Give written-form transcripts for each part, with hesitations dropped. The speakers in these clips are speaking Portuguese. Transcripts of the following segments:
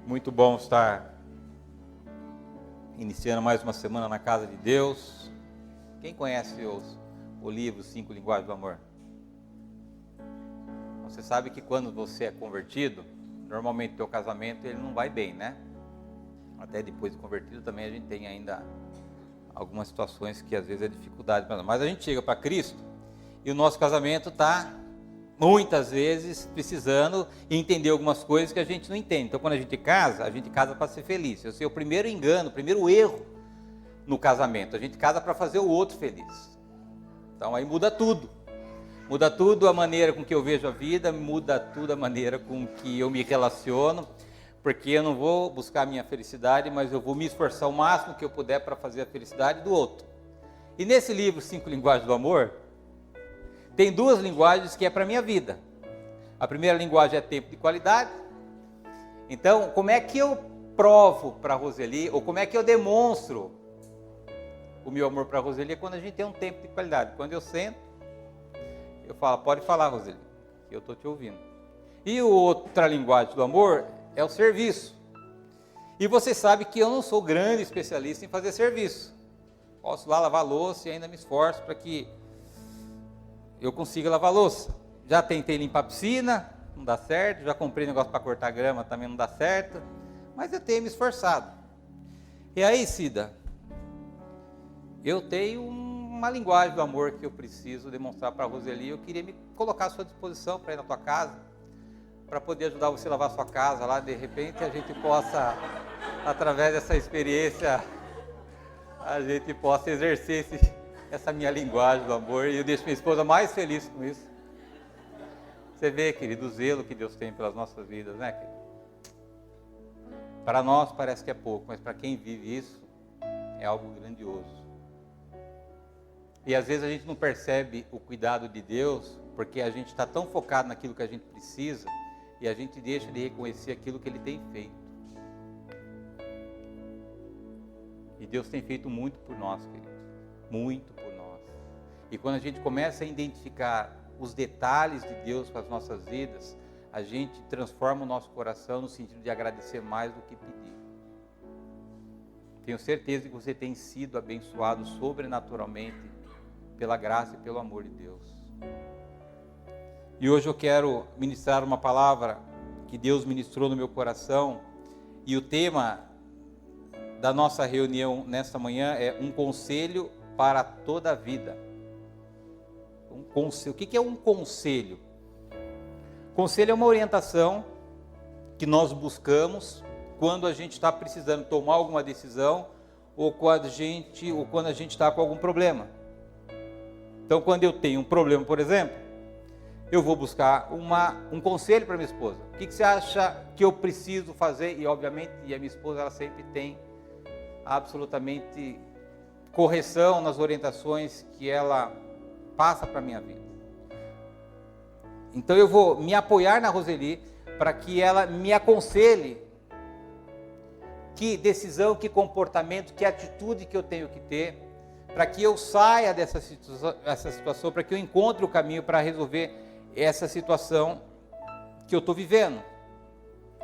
Muito bom estar iniciando mais uma semana na casa de Deus. Quem conhece o livro 5 Linguagens do Amor? Você sabe que quando você é convertido, normalmente o teu casamento ele não vai bem, né? Até depois de convertido também a gente tem ainda algumas situações que às vezes é dificuldade para nós. Mas a gente chega para Cristo e o nosso casamento está muitas vezes precisando entender algumas coisas que a gente não entende. Então quando a gente casa para ser feliz. Esse é o primeiro engano, o primeiro erro no casamento. A gente casa para fazer o outro feliz. Então aí muda tudo. Muda tudo a maneira com que eu vejo a vida, muda tudo a maneira com que eu me relaciono, porque eu não vou buscar a minha felicidade, mas eu vou me esforçar o máximo que eu puder para fazer a felicidade do outro. E nesse livro 5 Linguagens do Amor, tem duas linguagens que é para a minha vida. A primeira linguagem é tempo de qualidade. Então, como é que eu provo para a Roseli, ou como é que eu demonstro o meu amor para a Roseli, é quando a gente tem um tempo de qualidade. Quando eu sento, eu falo, pode falar, Roseli, que eu estou te ouvindo. E outra linguagem do amor é o serviço. E você sabe que eu não sou grande especialista em fazer serviço. Posso lá lavar louça e ainda me esforço para que eu consigo lavar louça. Já tentei limpar a piscina, não dá certo. Já comprei negócio para cortar grama, também não dá certo. Mas eu tenho me esforçado. E aí, Cida, eu tenho uma linguagem do amor que eu preciso demonstrar para a Roseli. Eu queria me colocar à sua disposição para ir na tua casa, para poder ajudar você a lavar a sua casa lá. De repente a gente possa, através dessa experiência, a gente possa exercer essa minha linguagem do amor, e eu deixo minha esposa mais feliz com isso. Você vê, querido, o zelo que Deus tem pelas nossas vidas, né, querido? Para nós parece que é pouco, mas para quem vive isso, é algo grandioso. E às vezes a gente não percebe o cuidado de Deus, porque a gente está tão focado naquilo que a gente precisa, e a gente deixa de reconhecer aquilo que Ele tem feito. E Deus tem feito muito por nós, querido. Muito por nós. E quando a gente começa a identificar os detalhes de Deus para as nossas vidas, a gente transforma o nosso coração no sentido de agradecer mais do que pedir. Tenho certeza que você tem sido abençoado sobrenaturalmente pela graça e pelo amor de Deus. E hoje eu quero ministrar uma palavra que Deus ministrou no meu coração, e o tema da nossa reunião nesta manhã é um conselho para toda a vida. O que é um conselho? Conselho é uma orientação que nós buscamos quando a gente está precisando tomar alguma decisão, ou quando a gente está com algum problema. Então, quando eu tenho um problema, por exemplo, eu vou buscar um conselho para minha esposa. O que você acha que eu preciso fazer? E obviamente, a minha esposa ela sempre tem absolutamente correção nas orientações que ela passa para a minha vida. Então eu vou me apoiar na Roseli para que ela me aconselhe que decisão, que comportamento, que atitude que eu tenho que ter, para que eu saia dessa situação, para que eu encontre o caminho para resolver essa situação que eu estou vivendo.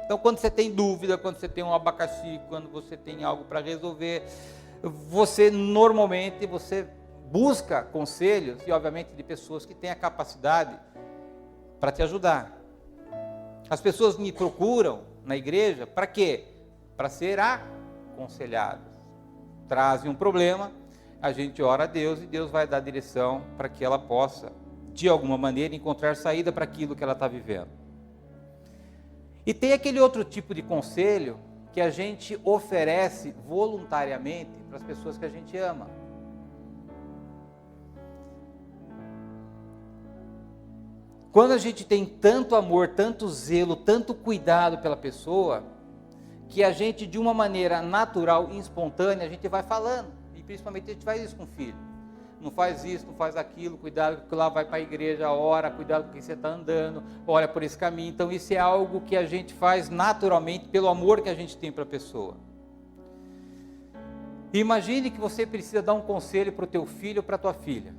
Então quando você tem dúvida, quando você tem um abacaxi, quando você tem algo para resolver, você normalmente busca conselhos, e obviamente de pessoas que têm a capacidade para te ajudar. As pessoas me procuram na igreja para quê? Para ser aconselhadas. Trazem um problema, a gente ora a Deus e Deus vai dar direção para que ela possa, de alguma maneira, encontrar saída para aquilo que ela está vivendo. E tem aquele outro tipo de conselho que a gente oferece voluntariamente para as pessoas que a gente ama. Quando a gente tem tanto amor, tanto zelo, tanto cuidado pela pessoa, que a gente, de uma maneira natural e espontânea, a gente vai falando. E principalmente a gente faz isso com o filho. Não faz isso, não faz aquilo, cuidado que lá vai para a igreja, ora, cuidado com quem você está andando, olha por esse caminho. Então isso é algo que a gente faz naturalmente pelo amor que a gente tem para a pessoa. E imagine que você precisa dar um conselho para o teu filho ou para a tua filha.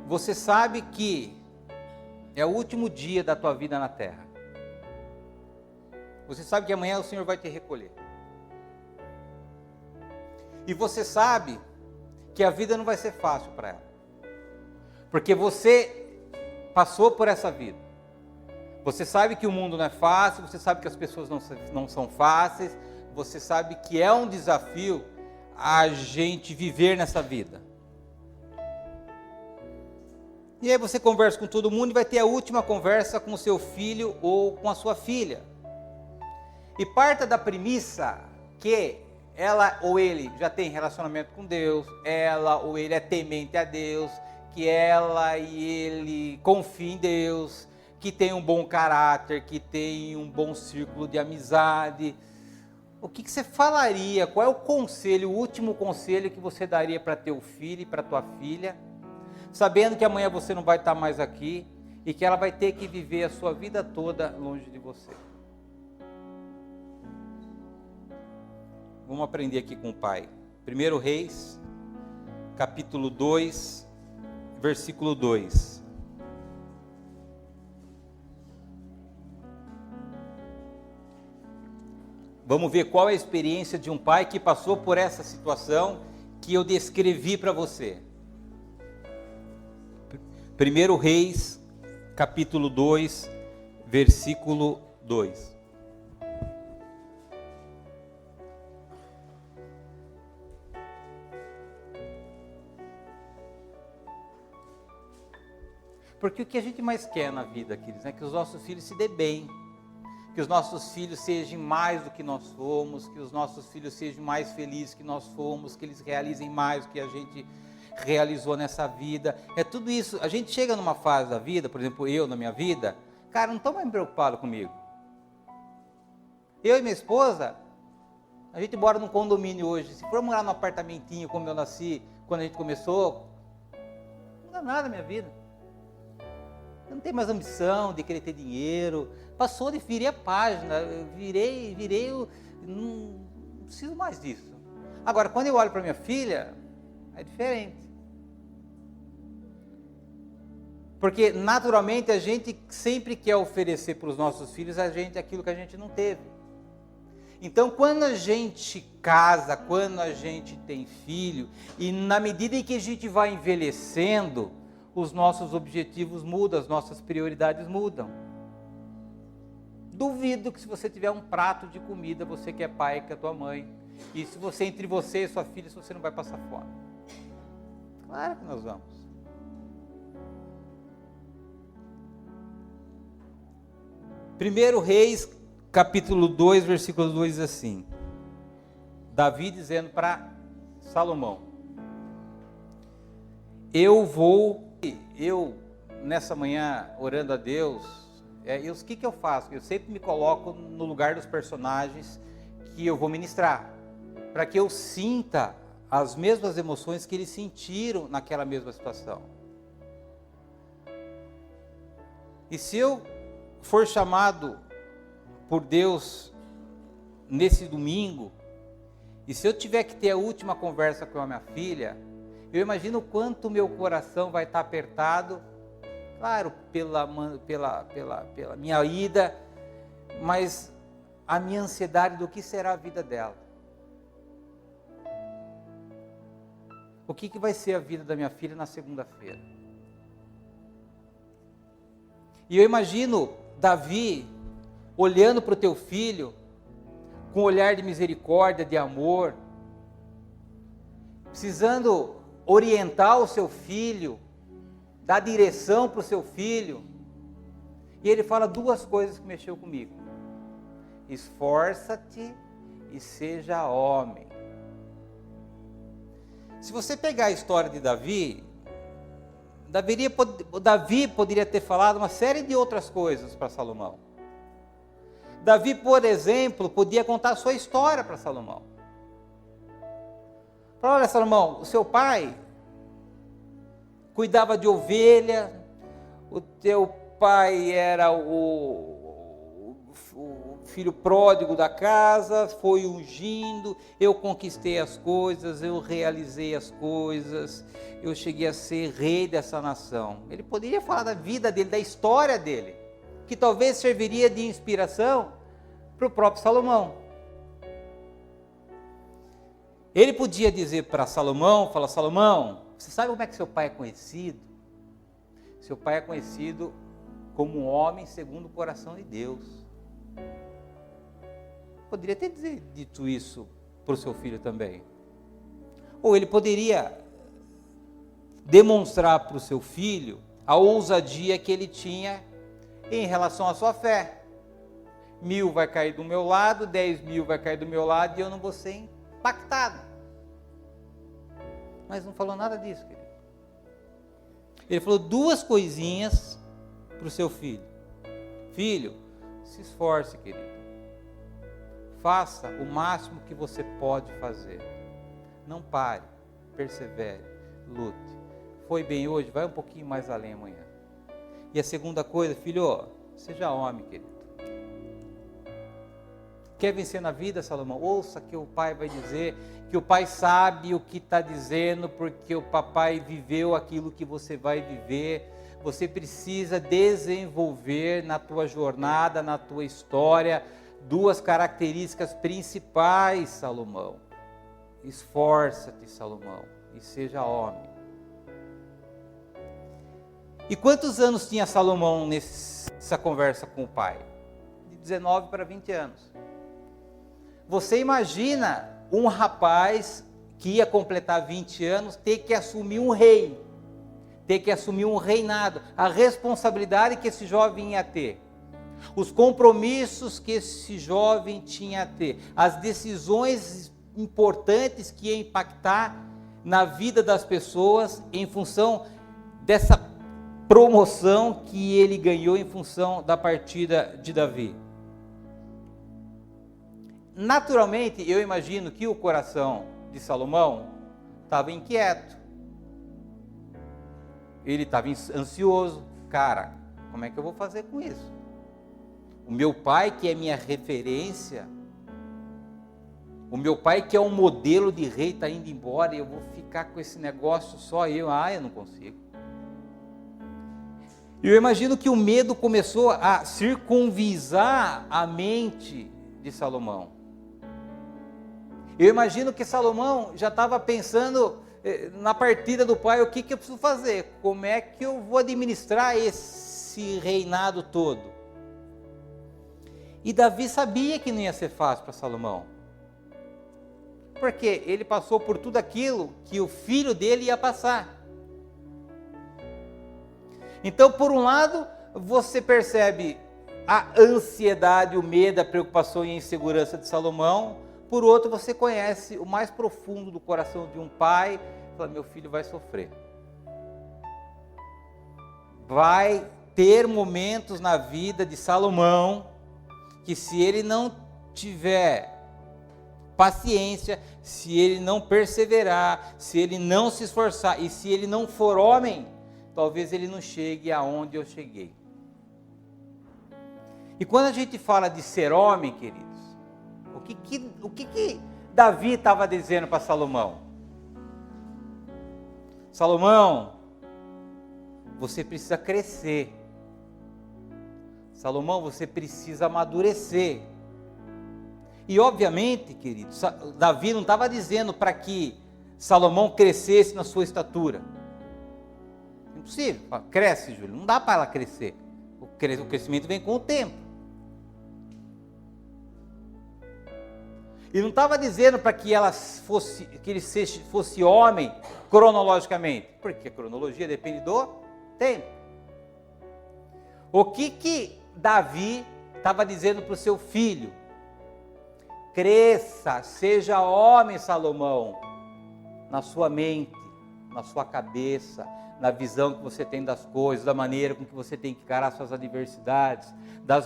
Você sabe que é o último dia da tua vida na terra. Você sabe que amanhã o Senhor vai te recolher. E você sabe que a vida não vai ser fácil para ela. Porque você passou por essa vida. Você sabe que o mundo não é fácil, você sabe que as pessoas não são fáceis, você sabe que é um desafio a gente viver nessa vida. E aí você conversa com todo mundo e vai ter a última conversa com o seu filho ou com a sua filha. E parta da premissa que ela ou ele já tem relacionamento com Deus, ela ou ele é temente a Deus, que ela e ele confiem em Deus, que tem um bom caráter, que tem um bom círculo de amizade. O que você falaria? Qual é o conselho, o último conselho que você daria para teu filho e para tua filha, sabendo que amanhã você não vai estar mais aqui e que ela vai ter que viver a sua vida toda longe de você? Vamos aprender aqui com o pai. 1 Reis, capítulo 2, versículo 2. Vamos ver qual é a experiência de um pai que passou por essa situação que eu descrevi para você. 1 Reis, capítulo 2, versículo 2. Porque o que a gente mais quer na vida, queridos, é que os nossos filhos se dêem bem, que os nossos filhos sejam mais do que nós somos, que os nossos filhos sejam mais felizes que nós fomos, que eles realizem mais do que a gente realizou nessa vida. É tudo isso. A gente chega numa fase da vida, por exemplo, eu na minha vida, cara, não estou mais preocupado comigo. Eu e minha esposa, a gente mora num condomínio hoje. Se for morar num apartamentinho como eu nasci, quando a gente começou, não muda nada na minha vida. Eu não tenho mais ambição de querer ter dinheiro. Passou, virei a página, não preciso mais disso. Agora, quando eu olho para minha filha, é diferente. Porque, naturalmente, a gente sempre quer oferecer para os nossos filhos aquilo que a gente não teve. Então, quando a gente casa, quando a gente tem filho, e na medida em que a gente vai envelhecendo, os nossos objetivos mudam, as nossas prioridades mudam. Duvido que se você tiver um prato de comida, você que é pai, que é tua mãe, e se você, entre você e sua filha, se você não vai passar fome. Claro que nós vamos. Primeiro Reis, capítulo 2, versículo 2 diz assim, Davi dizendo para Salomão, eu nessa manhã orando a Deus, o que eu faço? Eu sempre me coloco no lugar dos personagens que eu vou ministrar, para que eu sinta as mesmas emoções que eles sentiram naquela mesma situação. E se eu for chamado por Deus nesse domingo, e se eu tiver que ter a última conversa com a minha filha, eu imagino o quanto meu coração vai estar apertado, claro, pela minha ida, mas a minha ansiedade do que será a vida dela. O que vai ser a vida da minha filha na segunda-feira? E eu imagino Davi olhando para o teu filho, com um olhar de misericórdia, de amor, precisando orientar o seu filho, dar direção para o seu filho, e ele fala duas coisas que mexeu comigo: esforça-te e seja homem. Se você pegar a história de Davi poderia ter falado uma série de outras coisas para Salomão. Davi, por exemplo, podia contar a sua história para Salomão. Fala, olha, Salomão, o seu pai cuidava de ovelha, o teu pai o filho pródigo da casa, foi ungindo, eu conquistei as coisas, eu realizei as coisas, eu cheguei a ser rei dessa nação. Ele poderia falar da vida dele, da história dele, que talvez serviria de inspiração para o próprio Salomão. Ele podia dizer para Salomão, fala: Salomão, você sabe como é que seu pai é conhecido? Seu pai é conhecido como um homem segundo o coração de Deus. Poderia ter dito isso para o seu filho também. Ou ele poderia demonstrar para o seu filho a ousadia que ele tinha em relação à sua fé. 1.000 vai cair do meu lado, 10.000 vai cair do meu lado e eu não vou ser impactado. Mas não falou nada disso, querido. Ele falou 2 coisinhas para o seu filho. Filho, se esforce, querido. Faça o máximo que você pode fazer. Não pare, persevere, lute. Foi bem hoje, vai um pouquinho mais além amanhã. E a segunda coisa, filho, seja homem, querido. Quer vencer na vida, Salomão? Ouça que o pai vai dizer, que o pai sabe o que está dizendo, porque o papai viveu aquilo que você vai viver. Você precisa desenvolver na tua jornada, na tua história, 2 características principais, Salomão. Esforça-te, Salomão, e seja homem. E quantos anos tinha Salomão nessa conversa com o pai? De 19 para 20 anos. Você imagina um rapaz que ia completar 20 anos ter que assumir um rei, ter que assumir um reinado, a responsabilidade que esse jovem ia ter, os compromissos que esse jovem tinha a ter, as decisões importantes que ia impactar na vida das pessoas em função dessa promoção que ele ganhou em função da partida de Davi. Naturalmente, eu imagino que o coração de Salomão estava inquieto. Ele estava ansioso. Cara, como é que eu vou fazer com isso? O meu pai, que é minha referência, o meu pai, que é um modelo de rei, está indo embora e eu vou ficar com esse negócio só eu. Eu não consigo. Eu imagino que o medo começou a circunvisar a mente de Salomão. Eu imagino que Salomão já estava pensando na partida do pai, o que eu preciso fazer? Como é que eu vou administrar esse reinado todo? E Davi sabia que não ia ser fácil para Salomão. Porque ele passou por tudo aquilo que o filho dele ia passar. Então, por um lado, você percebe a ansiedade, o medo, a preocupação e a insegurança de Salomão. Por outro, você conhece o mais profundo do coração de um pai. Fala: meu filho vai sofrer. Vai ter momentos na vida de Salomão que, se ele não tiver paciência, se ele não perseverar, se ele não se esforçar e se ele não for homem, talvez ele não chegue aonde eu cheguei. E quando a gente fala de ser homem, queridos, o que Davi estava dizendo para Salomão? Salomão, você precisa crescer. Salomão, você precisa amadurecer. E obviamente, queridos, Davi não estava dizendo para que Salomão crescesse na sua estatura. Impossível. Cresce, Júlio. Não dá para ela crescer. O crescimento vem com o tempo. E não estava dizendo para que ele fosse homem cronologicamente, porque a cronologia depende do tempo. O que Davi estava dizendo para o seu filho? Cresça, seja homem, Salomão, na sua mente, na sua cabeça, na visão que você tem das coisas, da maneira com que você tem que encarar suas adversidades, da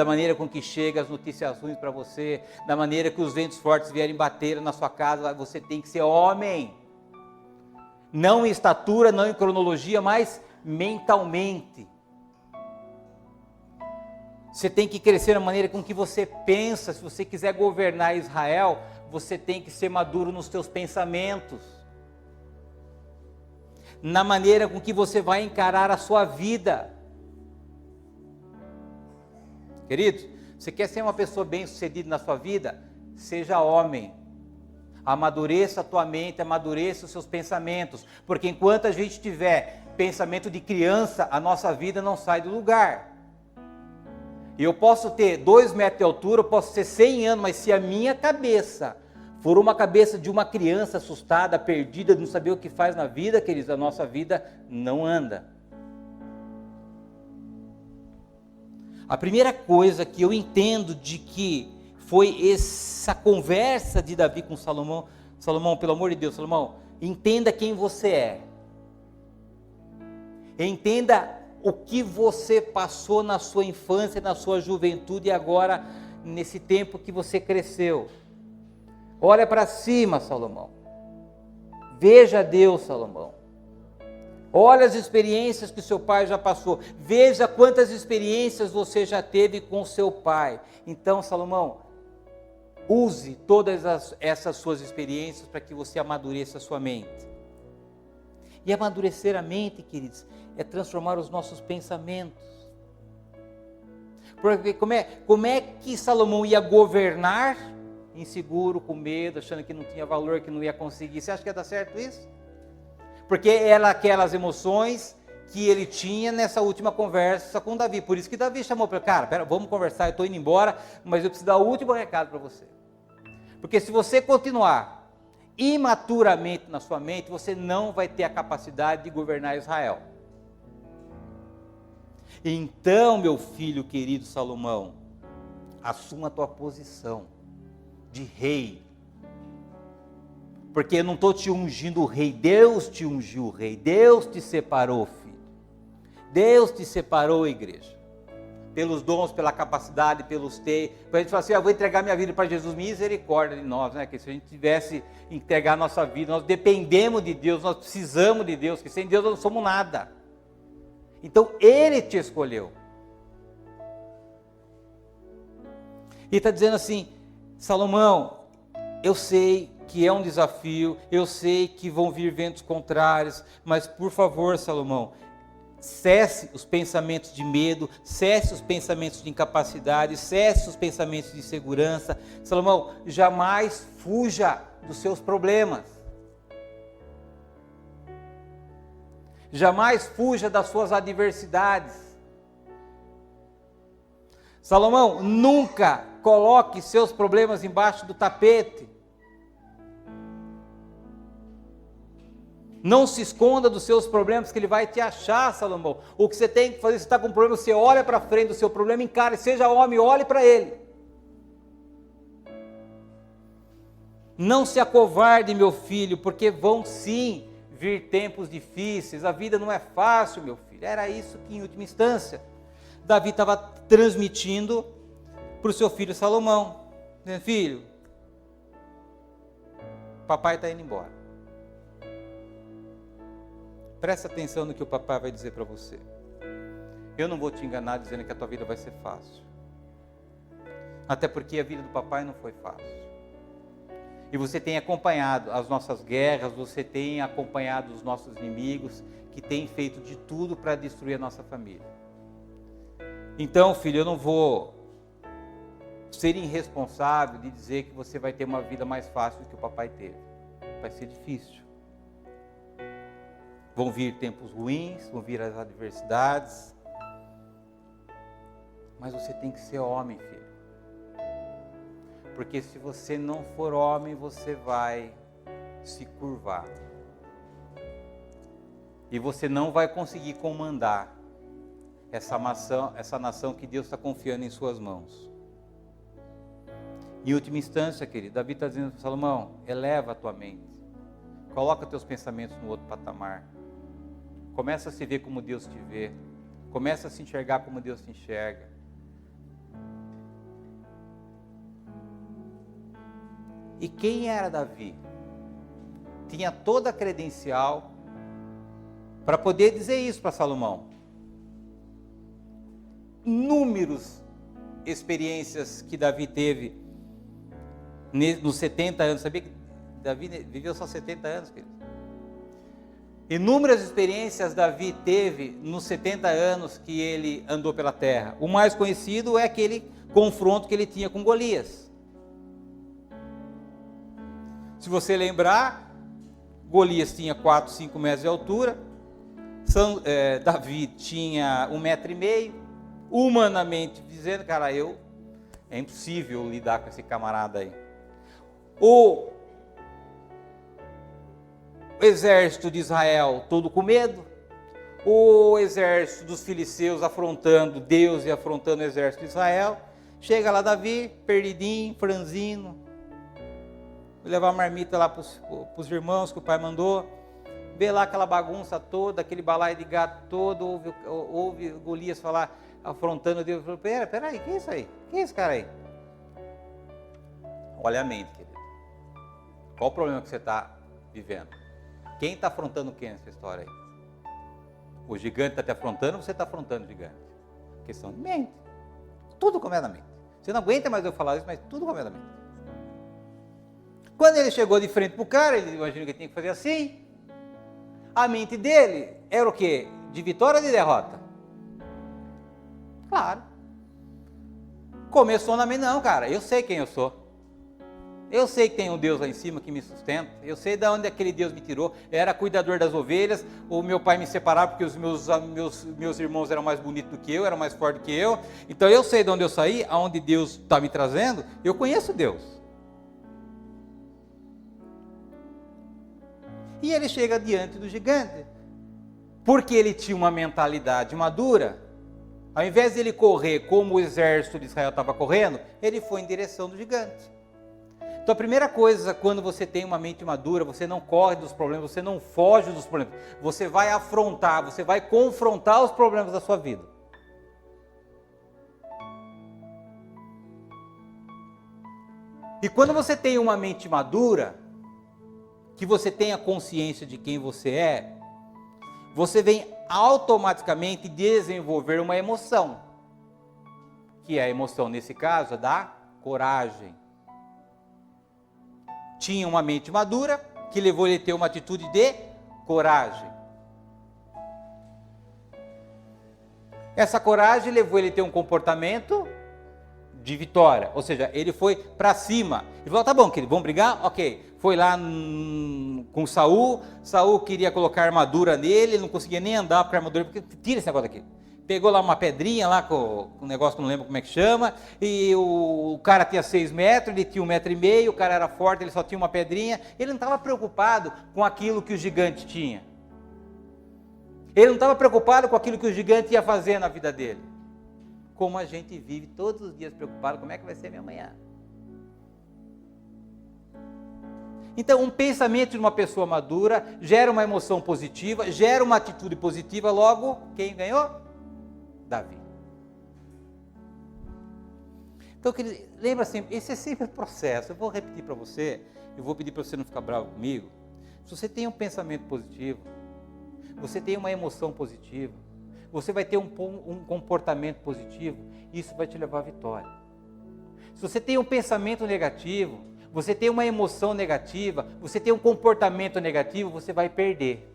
maneira com que chegam as notícias ruins para você, da maneira que os ventos fortes vierem bater na sua casa. Você tem que ser homem, não em estatura, não em cronologia, mas mentalmente. Você tem que crescer na maneira com que você pensa. Se você quiser governar Israel, você tem que ser maduro nos seus pensamentos. Na maneira com que você vai encarar a sua vida. Queridos, você quer ser uma pessoa bem-sucedida na sua vida? Seja homem. Amadureça a tua mente, amadureça os seus pensamentos. Porque enquanto a gente tiver pensamento de criança, a nossa vida não sai do lugar. E eu posso ter 2 metros de altura, eu posso ter 100 anos, mas se a minha cabeça for uma cabeça de uma criança assustada, perdida, não saber o que faz na vida, queridos, a nossa vida não anda. A primeira coisa que eu entendo de que foi essa conversa de Davi com Salomão, Salomão, pelo amor de Deus, Salomão, entenda quem você é. Entenda o que você passou na sua infância, na sua juventude e agora nesse tempo que você cresceu. Olha para cima, Salomão. Veja Deus, Salomão. Olha as experiências que seu pai já passou. Veja quantas experiências você já teve com seu pai. Então, Salomão, use todas essas suas experiências para que você amadureça a sua mente. E amadurecer a mente, queridos, é transformar os nossos pensamentos. Porque como é que Salomão ia governar inseguro, com medo, achando que não tinha valor, que não ia conseguir? Você acha que ia dar certo isso? Porque eram aquelas emoções que ele tinha nessa última conversa com Davi. Por isso que Davi chamou para ele, cara, pera, vamos conversar, eu estou indo embora, mas eu preciso dar o último recado para você. Porque se você continuar imaturamente na sua mente, você não vai ter a capacidade de governar Israel. Então, meu filho querido Salomão, assuma a tua posição de rei. Porque eu não estou te ungindo o rei, Deus te ungiu o rei, Deus te separou, filho. Deus te separou, igreja. Pelos dons, pela capacidade, pelos ter. Para a gente falar assim, eu vou entregar minha vida para Jesus, misericórdia de nós, né? Que se a gente tivesse entregar a nossa vida, nós dependemos de Deus, nós precisamos de Deus, que sem Deus nós não somos nada. Então Ele te escolheu. E está dizendo assim, Salomão, eu sei que é um desafio, eu sei que vão vir ventos contrários, mas por favor, Salomão, cesse os pensamentos de medo, cesse os pensamentos de incapacidade, cesse os pensamentos de insegurança. Salomão, jamais fuja dos seus problemas. Jamais fuja das suas adversidades. Salomão, nunca coloque seus problemas embaixo do tapete. Não se esconda dos seus problemas, que ele vai te achar, Salomão. O que você tem que fazer, se está com um problema, você olha para frente do seu problema, encare, seja homem, olhe para ele. Não se acovarde, meu filho, porque vão sim vir tempos difíceis, a vida não é fácil, meu filho. Era isso que, em última instância, Davi estava transmitindo para o seu filho Salomão. Dizendo, filho, papai está indo embora. Presta atenção no que o papai vai dizer para você. Eu não vou te enganar dizendo que a tua vida vai ser fácil. Até porque a vida do papai não foi fácil. E você tem acompanhado as nossas guerras, você tem acompanhado os nossos inimigos, que têm feito de tudo para destruir a nossa família. Então, filho, eu não vou ser irresponsável de dizer que você vai ter uma vida mais fácil do que o papai teve. Vai ser difícil. Vão vir tempos ruins, vão vir as adversidades. Mas você tem que ser homem, filho. Porque se você não for homem, você vai se curvar. E você não vai conseguir comandar essa nação que Deus está confiando em suas mãos. Em última instância, querido, Davi está dizendo, Salomão, eleva a tua mente. Coloca teus pensamentos no outro patamar. Começa a se ver como Deus te vê. Começa a se enxergar como Deus te enxerga. E quem era Davi? Tinha toda a credencial para poder dizer isso para Salomão. Inúmeros experiências que Davi teve nos 70 anos. Sabia que Davi viveu só 70 anos, querido? Inúmeras experiências Davi teve nos 70 anos que ele andou pela terra. O mais conhecido é aquele confronto que ele tinha com Golias. Se você lembrar, Golias tinha 4, 5 metros de altura, Davi tinha 1,5 metro, humanamente dizendo, cara, é impossível lidar com esse camarada aí. O exército de Israel todo com medo, o exército dos filisteus afrontando Deus e afrontando o exército de Israel. Chega lá Davi, perdidinho, franzino, levar a marmita lá para os irmãos que o pai mandou, vê lá aquela bagunça toda, aquele balaio de gato todo, ouve Golias falar, afrontando Deus, falou, peraí, que é isso aí? Que é esse cara aí? Olha a mente, querido. Qual o problema que você está vivendo? Quem está afrontando quem nessa história aí? O gigante está te afrontando ou você está afrontando o gigante? Questão de mente. Tudo começa na mente. Você não aguenta mais eu falar isso, mas tudo começa na mente. Quando ele chegou de frente para o cara, ele imaginou que tinha que fazer assim. A mente dele era o quê? De vitória ou de derrota? Claro. Começou na mente, não, cara, eu sei quem eu sou. Eu sei que tem um Deus lá em cima que me sustenta. Eu sei de onde aquele Deus me tirou. Eu era cuidador das ovelhas. O meu pai me separava porque os meus irmãos eram mais bonitos do que eu, eram mais fortes do que eu. Então eu sei de onde eu saí, aonde Deus está me trazendo. Eu conheço Deus. E ele chega diante do gigante. Porque ele tinha uma mentalidade madura. Ao invés de ele correr como o exército de Israel estava correndo, ele foi em direção do gigante. Então a primeira coisa, quando você tem uma mente madura, você não corre dos problemas, você não foge dos problemas, você vai afrontar, você vai confrontar os problemas da sua vida. E quando você tem uma mente madura, que você tenha consciência de quem você é, você vem automaticamente desenvolver uma emoção, que é a emoção, nesse caso, da coragem. Tinha uma mente madura, que levou ele a ter uma atitude de coragem. Essa coragem levou ele a ter um comportamento de vitória, ou seja, ele foi para cima. Ele falou, tá bom, querido, vamos brigar? Ok. Foi lá com Saul queria colocar armadura nele, ele não conseguia nem andar com a armadura, porque tira esse negócio daqui. Pegou lá uma pedrinha lá com um negócio que não lembro como é que chama, e o cara tinha 6 metros, ele tinha 1,5 metro, o cara era forte, ele só tinha uma pedrinha, ele não estava preocupado com aquilo que o gigante tinha. Ele não estava preocupado com aquilo que o gigante ia fazer na vida dele. Como a gente vive todos os dias preocupado, como é que vai ser minha manhã? Então, um pensamento de uma pessoa madura gera uma emoção positiva, gera uma atitude positiva, logo, quem ganhou? Davi. Então, lembra sempre, esse é sempre o processo. Eu vou repetir para você, eu vou pedir para você não ficar bravo comigo. Se você tem um pensamento positivo, você tem uma emoção positiva, você vai ter um comportamento positivo, isso vai te levar à vitória. Se você tem um pensamento negativo, você tem uma emoção negativa, você tem um comportamento negativo, você vai perder.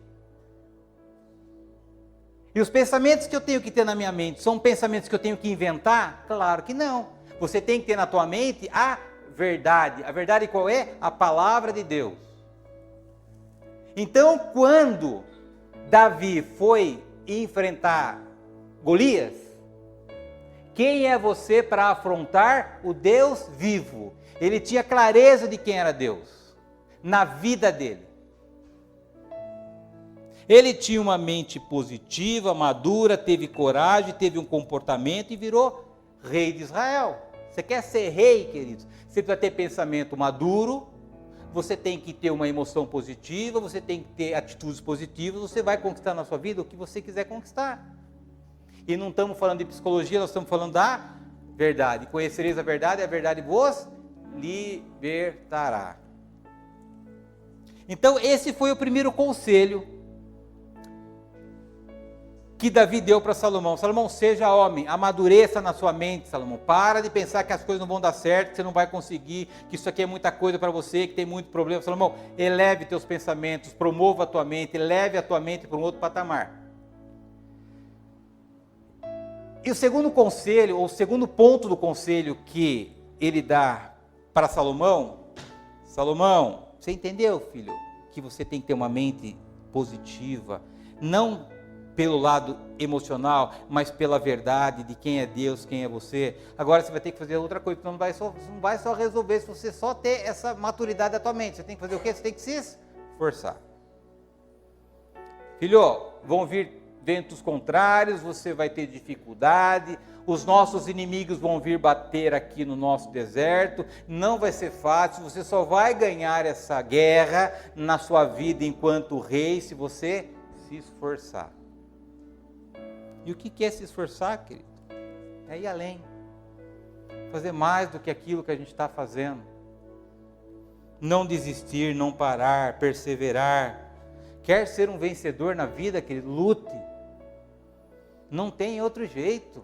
E os pensamentos que eu tenho que ter na minha mente, são pensamentos que eu tenho que inventar? Claro que não. Você tem que ter na tua mente a verdade. A verdade qual é? A palavra de Deus. Então, quando Davi foi enfrentar Golias, quem é você para afrontar o Deus vivo? Ele tinha clareza de quem era Deus, na vida dele. Ele tinha uma mente positiva, madura, teve coragem, teve um comportamento e virou rei de Israel. Você quer ser rei, queridos? Você precisa ter pensamento maduro, você tem que ter uma emoção positiva, você tem que ter atitudes positivas, você vai conquistar na sua vida o que você quiser conquistar. E não estamos falando de psicologia, nós estamos falando da verdade. Conhecereis a verdade vos libertará. Então esse foi o primeiro conselho que Davi deu para Salomão. Salomão, seja homem, amadureça na sua mente, Salomão. Para de pensar que as coisas não vão dar certo, que você não vai conseguir, que isso aqui é muita coisa para você, que tem muito problema. Salomão, eleve teus pensamentos, promova a tua mente, eleve a tua mente para um outro patamar. E o segundo conselho, ou o segundo ponto do conselho que ele dá para Salomão, Salomão, você entendeu, filho, que você tem que ter uma mente positiva, não pelo lado emocional, mas pela verdade de quem é Deus, quem é você. Agora você vai ter que fazer outra coisa, não vai só resolver se você só ter essa maturidade da tua mente. Você tem que fazer o quê? Você tem que se esforçar. Filho, vão vir ventos contrários, você vai ter dificuldade, os nossos inimigos vão vir bater aqui no nosso deserto, não vai ser fácil, você só vai ganhar essa guerra na sua vida enquanto rei se você se esforçar. E o que é se esforçar, querido? É ir além. Fazer mais do que aquilo que a gente está fazendo. Não desistir, não parar, perseverar. Quer ser um vencedor na vida, querido? Lute. Não tem outro jeito.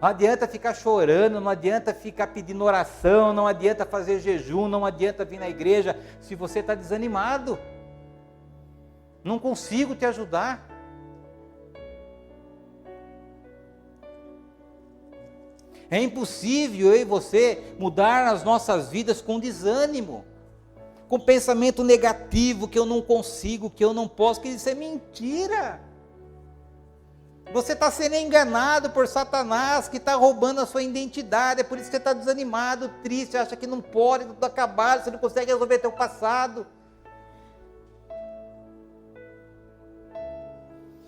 Não adianta ficar chorando, não adianta ficar pedindo oração, não adianta fazer jejum, não adianta vir na igreja se você está desanimado. Não consigo te ajudar. É impossível eu e você mudar as nossas vidas com desânimo, com pensamento negativo, que eu não consigo, que eu não posso, que isso é mentira. Você está sendo enganado por Satanás, que está roubando a sua identidade, é por isso que você está desanimado, triste, acha que não pode, tudo acabado, você não consegue resolver teu passado.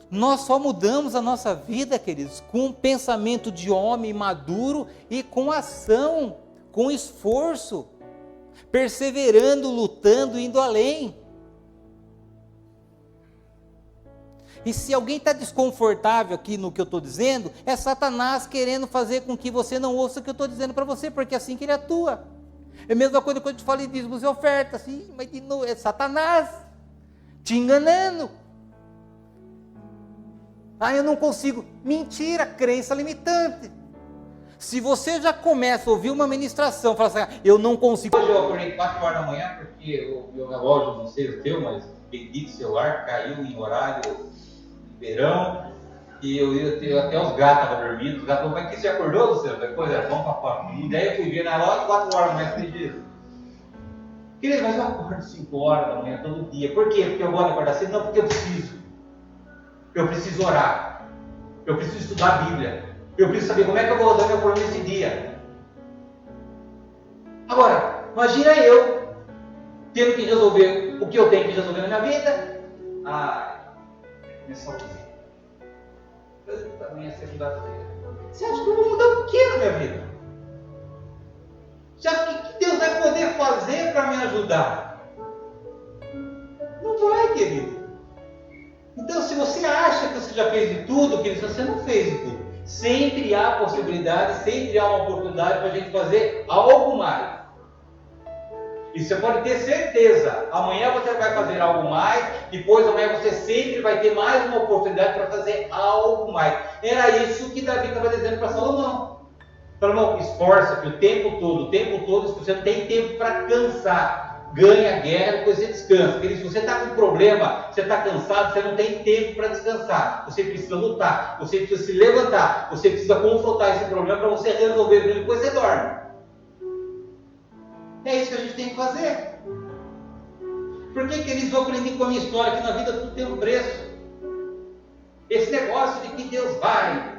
Nós só mudamos a nossa vida, queridos, com um pensamento de homem maduro e com ação, com esforço, perseverando, lutando, indo além. E se alguém está desconfortável aqui no que eu estou dizendo, é Satanás querendo fazer com que você não ouça o que eu estou dizendo para você, porque é assim que ele atua. É a mesma coisa quando eu te falo de dízimos e ofertas, assim, mas de novo, é Satanás te enganando. Eu não consigo. Mentira, crença limitante. Se você já começa a ouvir uma ministração, fala assim, eu não consigo. Hoje eu acordei 4 horas da manhã, porque o meu relógio, não sei o teu, mas bendito celular, caiu em horário de verão, e eu ia ter até os gatos estavam dormindo, os gatos falaram, mas que você acordou, Luciano? Depois era bom papai. E daí eu fui ver na hora 4 horas da manhã, falei, Jesus. Querido, mas eu acordo 5 horas da manhã todo dia. Por quê? Porque eu gosto de acordar cedo? Não, porque eu preciso. Eu preciso orar, eu preciso estudar a Bíblia, eu preciso saber como é que eu vou resolver meu problema nesse dia. Agora, imagina eu tendo que resolver o que eu tenho que resolver na minha vida. Começar o dia. Também é segunda-feira. Você acha que eu vou mudar o que na minha vida? Você acha que Deus vai poder fazer para me ajudar? Não vai, querido. Então, se você acha que você já fez de tudo, querido, você não fez de tudo. Sempre há possibilidade, sempre há uma oportunidade para a gente fazer algo mais. E você pode ter certeza, amanhã você vai fazer algo mais, depois amanhã você sempre vai ter mais uma oportunidade para fazer algo mais. Era isso que Davi estava dizendo para Salomão. Salomão, esforça-te o tempo todo, você não tem tempo para cansar. Ganha a guerra, depois você descansa. Porque se você está com problema, você está cansado, você não tem tempo para descansar. Você precisa lutar, você precisa se levantar, você precisa confrontar esse problema para você resolver ele, depois você dorme. É isso que a gente tem que fazer. Por que eles vão aprender com a minha história que na vida tudo tem um preço? Esse negócio de que Deus vai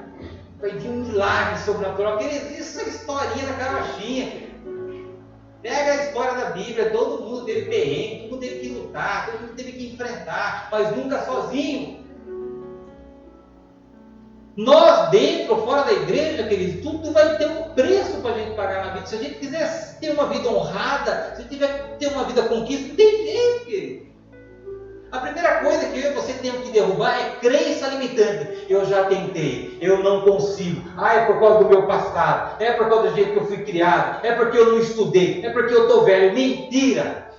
vir um milagre sobrenatural, que existe essa historinha da carochinha. Pega a história da Bíblia, todo mundo teve perrengue, todo mundo teve que lutar, todo mundo teve que enfrentar, mas nunca sozinho. Nós, dentro ou fora da igreja, queridos, tudo vai ter um preço para a gente pagar na vida. Se a gente quiser ter uma vida honrada, se tiver ter uma vida conquista, não tem jeito, querido. A primeira coisa que eu e você temos que derrubar é crença limitante. Eu já tentei, eu não consigo. É por causa do meu passado, é por causa do jeito que eu fui criado, é porque eu não estudei, é porque eu estou velho. Mentira!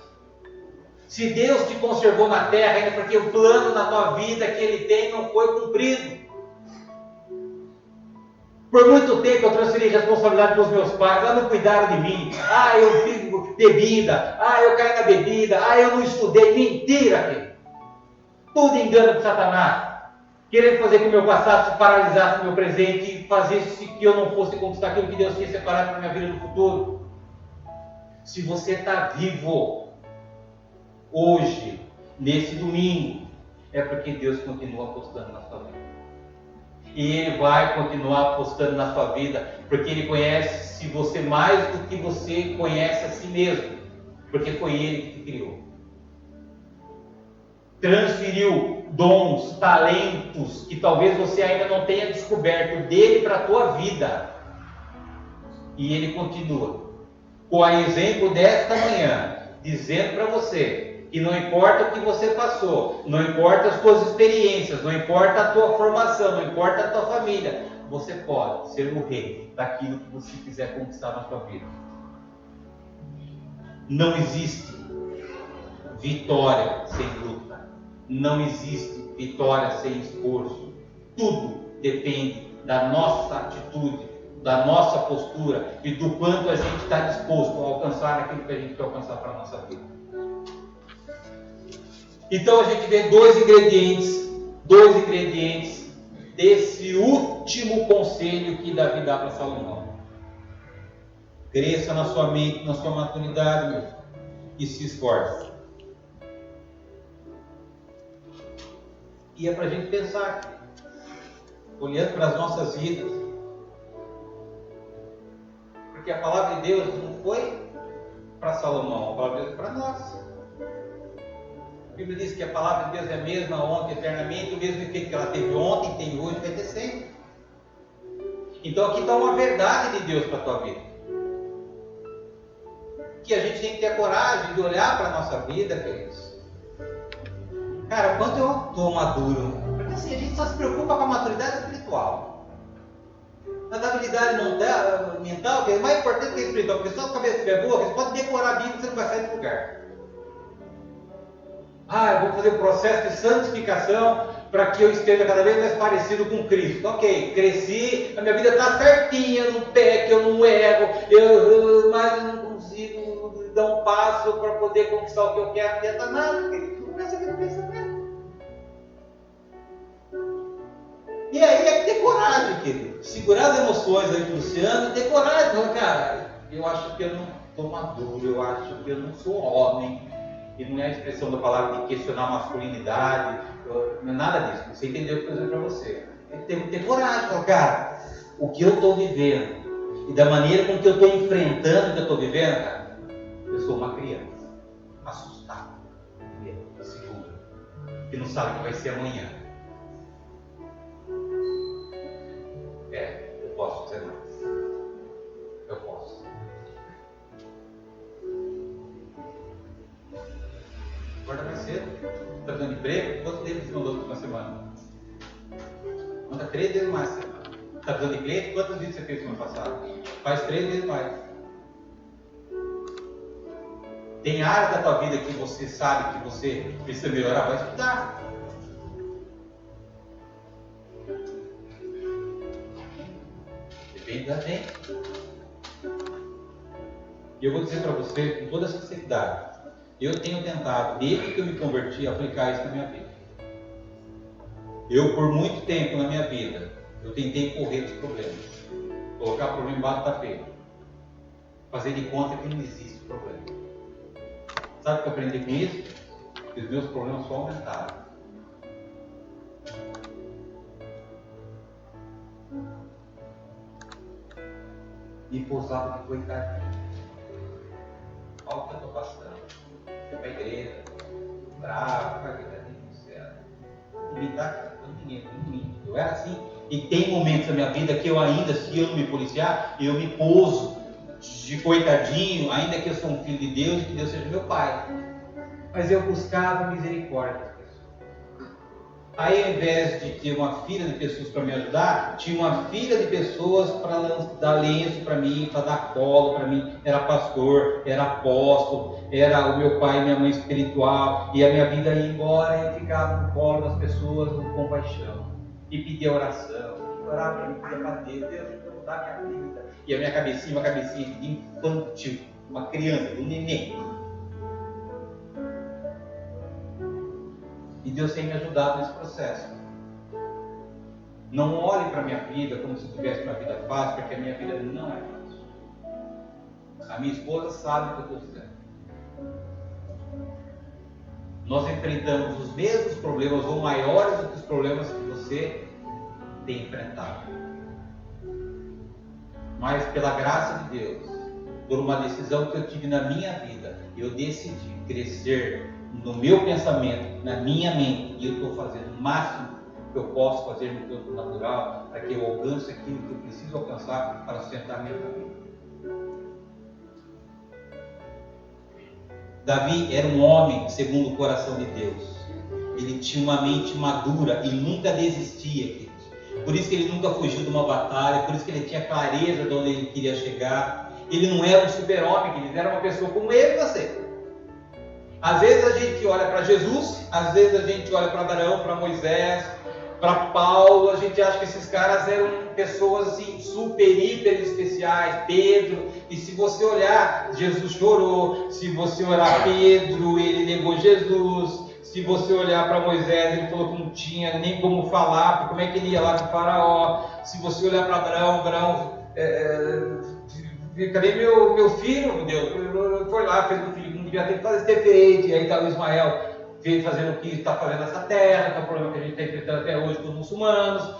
Se Deus te conservou na terra, é porque o plano na tua vida que Ele tem não foi cumprido. Por muito tempo eu transferi responsabilidade para os meus pais, não cuidaram de mim, eu fico bebida, eu caí na bebida, eu não estudei. Mentira, querido. Tudo engano de Satanás, querendo fazer com que o meu passado se paralisasse o meu presente e fazesse que eu não fosse conquistar aquilo que Deus tinha separado para a minha vida no futuro. Se você está vivo hoje, nesse domingo, é porque Deus continua apostando na sua vida. E Ele vai continuar apostando na sua vida, porque Ele conhece você mais do que você conhece a si mesmo, porque foi Ele que te criou. Transferiu dons, talentos, que talvez você ainda não tenha descoberto dele para a tua vida. E Ele continua, com o exemplo desta manhã, dizendo para você, que não importa o que você passou, não importa as tuas experiências, não importa a tua formação, não importa a tua família, você pode ser o rei daquilo que você quiser conquistar na tua vida. Não existe vitória sem luta, não existe vitória sem esforço. Tudo depende da nossa atitude, da nossa postura e do quanto a gente está disposto a alcançar aquilo que a gente quer alcançar para a nossa vida. Então a gente vê dois ingredientes desse último conselho que Davi dá para Salomão. Cresça na sua mente, na sua maturidade, meu filho, e se esforce. E é para a gente pensar aqui, olhando para as nossas vidas, porque a palavra de Deus não foi para Salomão, a palavra de Deus é para nós. A Bíblia diz que a palavra de Deus é a mesma ontem, eternamente, o mesmo efeito que ela teve ontem, tem hoje e vai ter sempre. Então aqui está uma verdade de Deus para a tua vida, que a gente tem que ter a coragem de olhar para a nossa vida, queridos. Cara, quanto eu estou maduro, porque assim, a gente só se preocupa com a maturidade espiritual. Mas a habilidade mental, que é mais importante que a espiritual, porque só a cabeça estiver boa, você pode decorar a Bíblia e você não vai sair do lugar. Eu vou fazer o processo de santificação para que eu esteja cada vez mais parecido com Cristo. Ok, cresci, a minha vida está certinha, eu não peco, eu não erro, mas eu não consigo dar um passo para poder conquistar o que eu quero. Não adianta nada, querido. Começa aqui no pensamento. E aí é ter coragem, querido. Segurar as emoções aí do Luciano e ter coragem. Falar, cara, eu acho que eu não estou maduro, eu acho que eu não sou homem. E não é a expressão da palavra de questionar a masculinidade, não é nada disso. Você entendeu o que eu estou dizendo para você. Tem que ter coragem, falar, cara, o que eu estou vivendo e da maneira com que eu estou enfrentando o que eu estou vivendo, cara, eu sou uma criança, assustada, segura, que não sabe o que vai ser amanhã. Eu posso fazer mais. Eu posso. Acorda mais cedo, está precisando de emprego, quantos deles você mandou na semana? Manda 3 vezes mais semana. Está precisando de cliente, quantos vídeos você fez semana passada? Faz 3 vezes mais. Tem áreas da tua vida que você sabe que você precisa melhorar, vai estudar. Depende da gente. E eu vou dizer para você com toda sinceridade, eu tenho tentado, desde que eu me converti, aplicar isso na minha vida. Eu, por muito tempo na minha vida, eu tentei correr dos problemas. Colocar o problema embaixo do tapete. Fazer de conta que não existe problema. Sabe o que eu aprendi com isso? Que os meus problemas só aumentaram. E pousava de coitadinho. Olha o que eu estou passando. Fui para a igreja, bravo, para a igreja do céu. Ninguém está acreditando ninguém. Eu era assim. E tem momentos na minha vida que eu ainda, se eu não me policiar, eu me pouso de coitadinho, ainda que eu sou um filho de Deus e que Deus seja meu pai. Mas eu buscava misericórdia das pessoas. Aí, ao invés de ter uma fila de pessoas para me ajudar, tinha uma fila de pessoas para dar lenço para mim, para dar colo para mim. Era pastor, era apóstolo, era o meu pai e minha mãe espiritual. E a minha vida ia embora e eu ficava no colo das pessoas com compaixão. E pedia oração, e orava para mim, pedia para Deus, Deus, mudar minha vida. E a minha cabecinha, uma cabecinha infantil, uma criança, um neném. E Deus tem me ajudado nesse processo. Não olhe para a minha vida como se tivesse uma vida fácil, porque a minha vida não é fácil. A minha esposa sabe o que eu estou dizendo. Nós enfrentamos os mesmos problemas ou maiores do que os problemas que você tem enfrentado. Mas pela graça de Deus, por uma decisão que eu tive na minha vida, eu decidi crescer no meu pensamento, na minha mente, e eu estou fazendo o máximo que eu posso fazer no campo natural para que eu alcance aquilo que eu preciso alcançar para sustentar a minha família. Davi era um homem segundo o coração de Deus. Ele tinha uma mente madura e nunca desistia, queridos. Por isso que ele nunca fugiu de uma batalha, por isso que ele tinha clareza de onde ele queria chegar. Ele não era um super-homem, ele era uma pessoa como eu e você. Às vezes a gente olha para Jesus, às vezes a gente olha para Abraão, para Moisés, para Paulo, a gente acha que esses caras eram pessoas assim, super, hiper especiais. Pedro, e se você olhar, Jesus chorou. Se você olhar Pedro, ele negou Jesus. Se você olhar para Moisés, ele falou que não tinha nem como falar, porque como é que ele ia lá com o faraó. Se você olhar para Abraão, cadê meu filho, meu Deus? Foi lá, fez um filho, não devia ter feito. E aí está o Ismael, veio fazendo o que está fazendo nessa terra, que é o problema que a gente está enfrentando até hoje com os muçulmanos.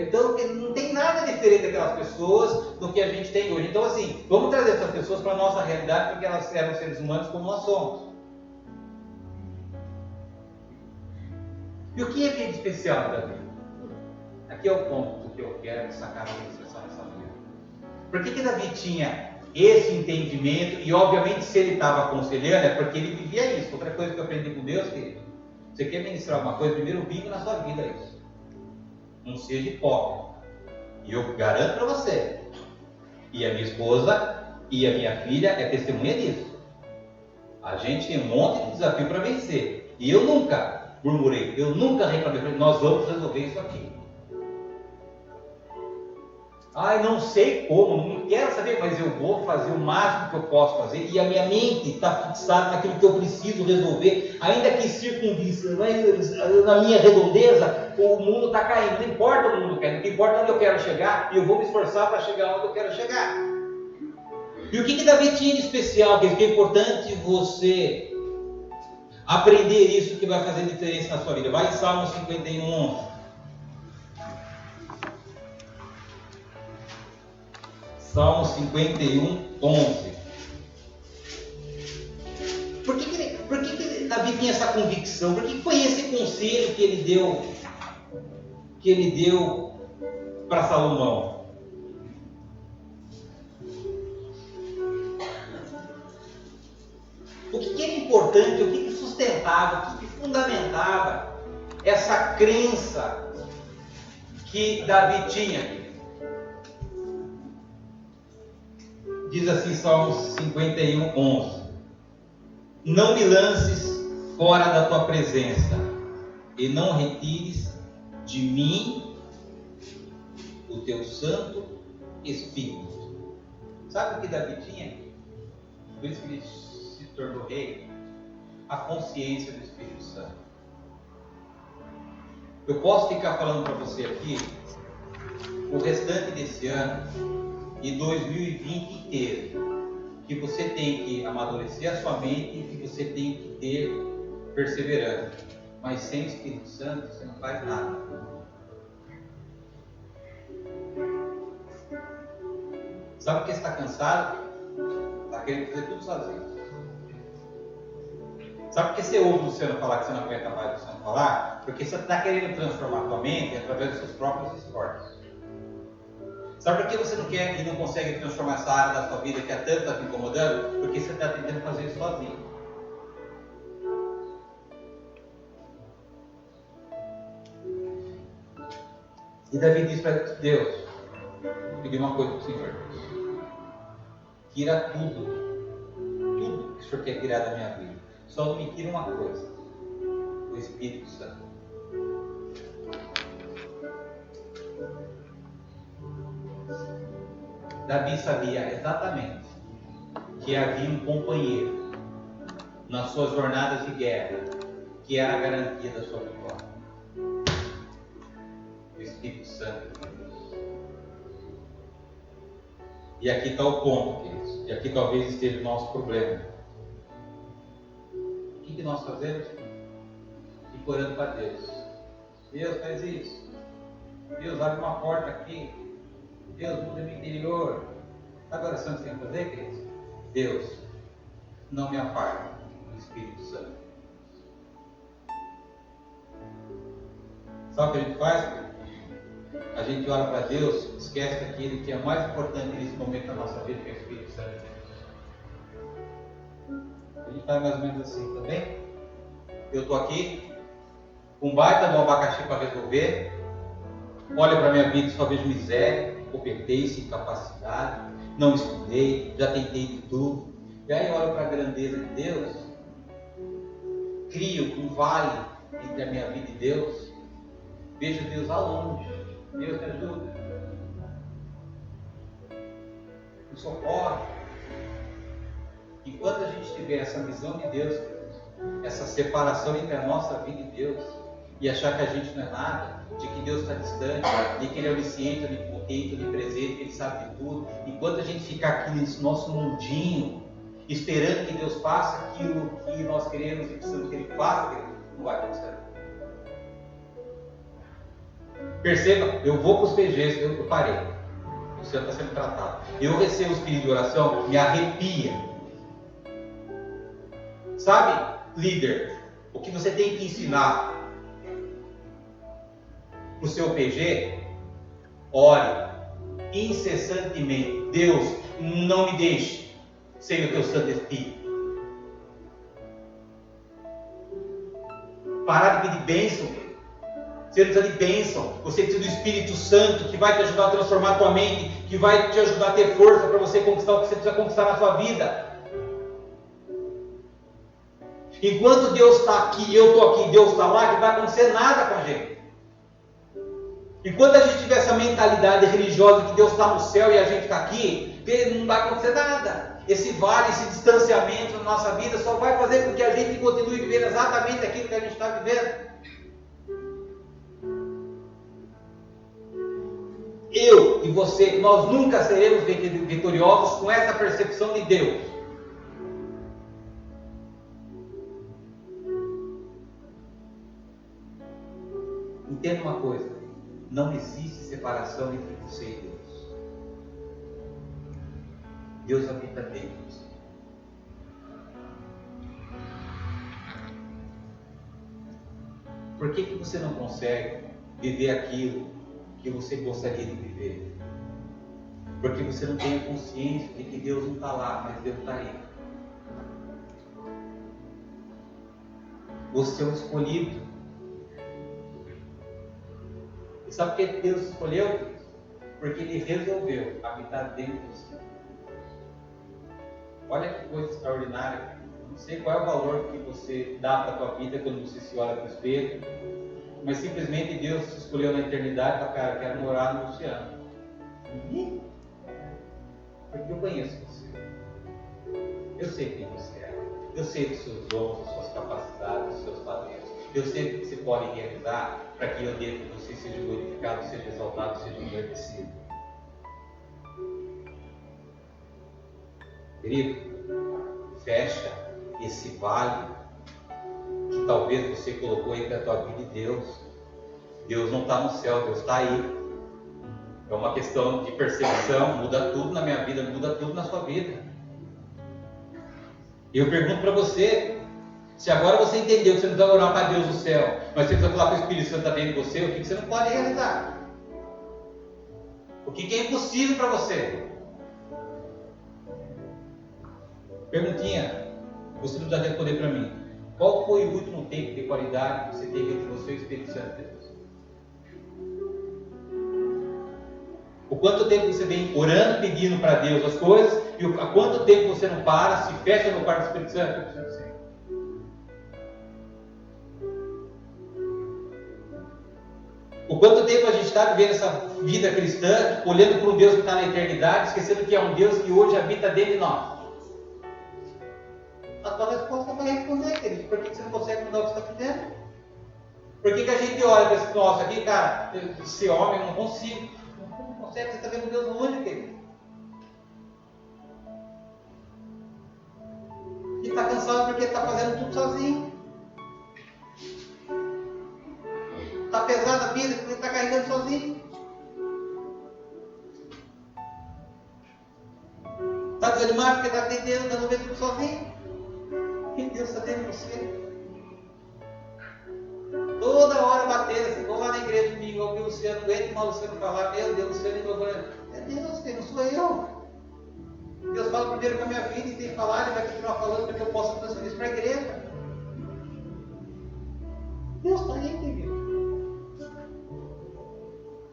Então não tem nada diferente daquelas pessoas do que a gente tem hoje. Então assim, vamos trazer essas pessoas para a nossa realidade, porque elas eram seres humanos como nós somos. E o que havia de especial na Davi? Aqui é o ponto do que eu quero sacar uma expressão nessa vida. Por que Davi tinha esse entendimento? E obviamente se ele estava aconselhando é porque ele vivia isso. Outra coisa que eu aprendi com Deus, querido, você quer ministrar alguma coisa, primeiro vive na sua vida isso. Não seja hipócrita. E eu garanto para você, e a minha esposa e a minha filha é testemunha disso. A gente tem um monte de desafio para vencer. E eu nunca murmurei, eu nunca reclamei, nós vamos resolver isso aqui. Não sei como, não quero saber, mas eu vou fazer o máximo que eu posso fazer. E a minha mente está fixada naquilo que eu preciso resolver, ainda que circunvista, na minha redondeza, o mundo está caindo. Não importa o mundo cair, o que importa é onde eu quero chegar, e eu vou me esforçar para chegar onde eu quero chegar. E o que Davi tinha de especial, que é importante você aprender isso, que vai fazer diferença na sua vida? Vai em Salmo 51, 11. Salmo 51, 11. Por que Davi tinha essa convicção? Por que foi esse conselho que ele deu para Salomão? O que era importante, o que sustentava, o que fundamentava essa crença que Davi tinha? Diz assim Salmos 51, 11. Não me lances fora da tua presença, e não retires de mim o teu Santo Espírito. Sabe o que Davi tinha? Por isso que ele se tornou rei. A consciência do Espírito Santo. Eu posso ficar falando para você aqui o restante desse ano e 2020 inteiro, que você tem que amadurecer a sua mente e que você tem que ter perseverança. Mas sem Espírito Santo você não faz nada. Sabe por que você está cansado? Está querendo fazer tudo sozinho. Sabe por que você ouve o Luciano falar que você não aguenta mais o Luciano falar? Porque você está querendo transformar a sua mente através dos seus próprios esforços. Sabe por que você não quer e não consegue transformar essa área da sua vida que há tanto está te incomodando? Porque você está tentando fazer isso sozinho. E Davi disse para Deus, vou pedir uma coisa para o Senhor. Tira tudo que o Senhor quer tirar da minha vida. Só não me tira uma coisa, o Espírito Santo. Davi sabia exatamente que havia um companheiro nas suas jornadas de guerra que era a garantia da sua vitória. O Espírito Santo de Deus. E aqui está o ponto, queridos. E aqui talvez esteja o nosso problema. O que nós fazemos? Fica orando para Deus. Deus faz isso. Deus abre uma porta aqui. Deus muda meu interior. Sabe a oração que você tem que fazer, queridos? Deus, não me aparta do Espírito Santo. Sabe o que a gente faz? A gente ora para Deus, esquece daquele que é mais importante nesse momento da nossa vida, que é o Espírito Santo de Deus. A gente faz mais ou menos assim, tá bem? Eu estou aqui, com um baita de um abacaxi para resolver, olho para a minha vida e só vejo miséria, competência, incapacidade, não estudei, já tentei de tudo. E aí olho para a grandeza de Deus, crio um vale entre a minha vida e Deus, vejo Deus ao longe. Deus me ajuda, me socorre. Enquanto a gente tiver essa visão de Deus, essa separação entre a nossa vida e Deus, e achar que a gente não é nada, de que Deus está distante, de que Ele é onisciente, onipotente, onipresente, que Ele sabe de tudo, enquanto a gente ficar aqui nesse nosso mundinho, esperando que Deus faça aquilo que nós queremos e precisamos que Ele faça, não vai acontecer. Perceba, eu vou para os PGs, eu parei. O Senhor está sendo tratado. Eu recebo os pedidos de oração, me arrepia. Sabe, líder, o que você tem que ensinar para o seu PG? Ore incessantemente. Deus, não me deixe sem o teu Santo Espírito. Parar de pedir bênção. Você precisa de bênção, você precisa do Espírito Santo que vai te ajudar a transformar a tua mente, que vai te ajudar a ter força para você conquistar o que você precisa conquistar na sua vida. Enquanto Deus está aqui, eu estou aqui, Deus está lá, que não vai acontecer nada com a gente. Enquanto a gente tiver essa mentalidade religiosa que Deus está no céu e a gente está aqui, não vai acontecer nada. Esse vale, esse distanciamento na nossa vida só vai fazer com que a gente continue vivendo exatamente aquilo que a gente está vivendo. Eu e você, nós nunca seremos vitoriosos com essa percepção de Deus. Entenda uma coisa, não existe separação entre você e Deus. Deus habita dentro de você. Por que você não consegue viver aquilo que você gostaria de viver? Porque você não tem a consciência de que Deus não está lá, mas Deus está aí. Você é um escolhido. E sabe por que Deus escolheu? Porque Ele resolveu habitar dentro de você. Olha que coisa extraordinária. Não sei qual é o valor que você dá para a tua vida quando você se olha para o espelho, mas simplesmente Deus te escolheu na eternidade para, cara, quero morar no oceano. Porque eu conheço você. Eu sei quem você é. Eu sei dos seus dons, das suas capacidades, dos seus talentos. Eu sei o que você pode realizar para que eu dentro de você seja glorificado, seja exaltado, seja engrandecido. Querido, fecha esse vale que talvez você colocou entre a tua vida e Deus. Deus não está no céu, Deus está aí. É uma questão de percepção, muda tudo na minha vida, muda tudo na sua vida. Eu pergunto para você, se agora você entendeu que você não precisa orar para Deus no céu, mas você precisa falar com o Espírito Santo dentro de você, o que você não pode realizar? O que é impossível para você? Perguntinha, você não precisa responder para mim. Qual foi o último tempo de qualidade que você teve entre você e o Espírito Santo de Deus? O quanto tempo você vem orando, pedindo para Deus as coisas, e há quanto tempo você não para, se fecha no quarto do Espírito Santo. O quanto tempo a gente está vivendo essa vida cristã, olhando para um Deus que está na eternidade, esquecendo que é um Deus que hoje habita dentro de nós. A tua resposta vai responder, querido. Por que você não consegue mudar o que você está fazendo? Por que a gente olha para esse nosso aqui, cara, esse homem, eu não consigo. Não consegue, você está vendo Deus longe, querido. E está cansado porque está fazendo tudo sozinho. Está pesada a vida porque está carregando sozinho. Está desanimado porque está tentando resolver tudo sozinho. E Deus está dentro de você. Toda hora batendo, assim, vou lá na igreja domingo, ouvir o Luciano, aguento mal o Luciano falar, meu Deus, Luciano inovando. É Deus, que não sou eu. Deus fala primeiro com a minha vida e tem que falar, ele vai continuar falando para que eu possa transferir isso para a igreja. Deus está aí, querido.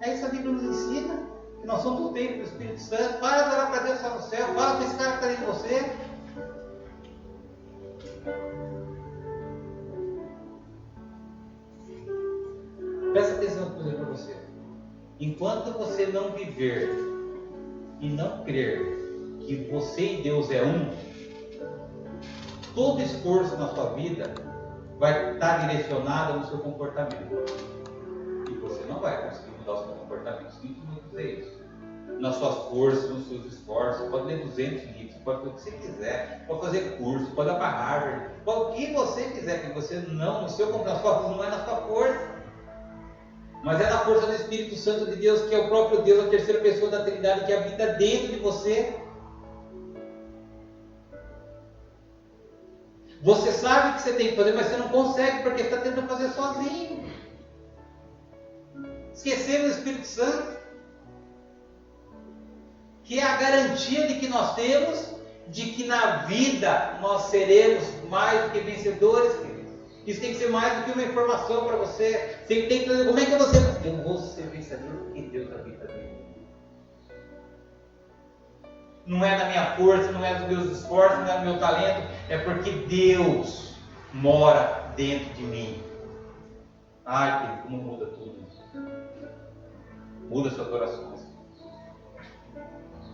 É isso que a Bíblia nos ensina, que nós somos o templo do Espírito Santo. Para de orar para Deus só no céu, fala para esse cara que está dentro de você. Presta atenção no que eu vou dizer para você. Enquanto você não viver e não crer que você e Deus é um, todo esforço na sua vida vai estar direcionado no seu comportamento. E você não vai conseguir mudar o seu comportamento. Sinto muito dizer isso. Nas suas forças, nos seus esforços, pode ler 200 livros, pode fazer o que você quiser, pode fazer curso, pode ir para Harvard, o que você quiser, que você não, no seu comportamento, não é na sua força. Mas é na força do Espírito Santo de Deus, que é o próprio Deus, a terceira pessoa da Trindade, que habita dentro de você. Você sabe o que você tem que fazer, mas você não consegue, porque está tentando fazer sozinho. Esquecendo o Espírito Santo, que é a garantia de que nós temos, de que na vida nós seremos mais do que vencedores, queridos. Isso tem que ser mais do que uma informação para você. Você tem que dizer, como é que você... Eu vou ser vencedor porque Deus habita dentro. Não é na minha força, não é nos meus esforços, não é no meu talento. É porque Deus mora dentro de mim. Ai, querido, como muda tudo isso. Muda suas orações.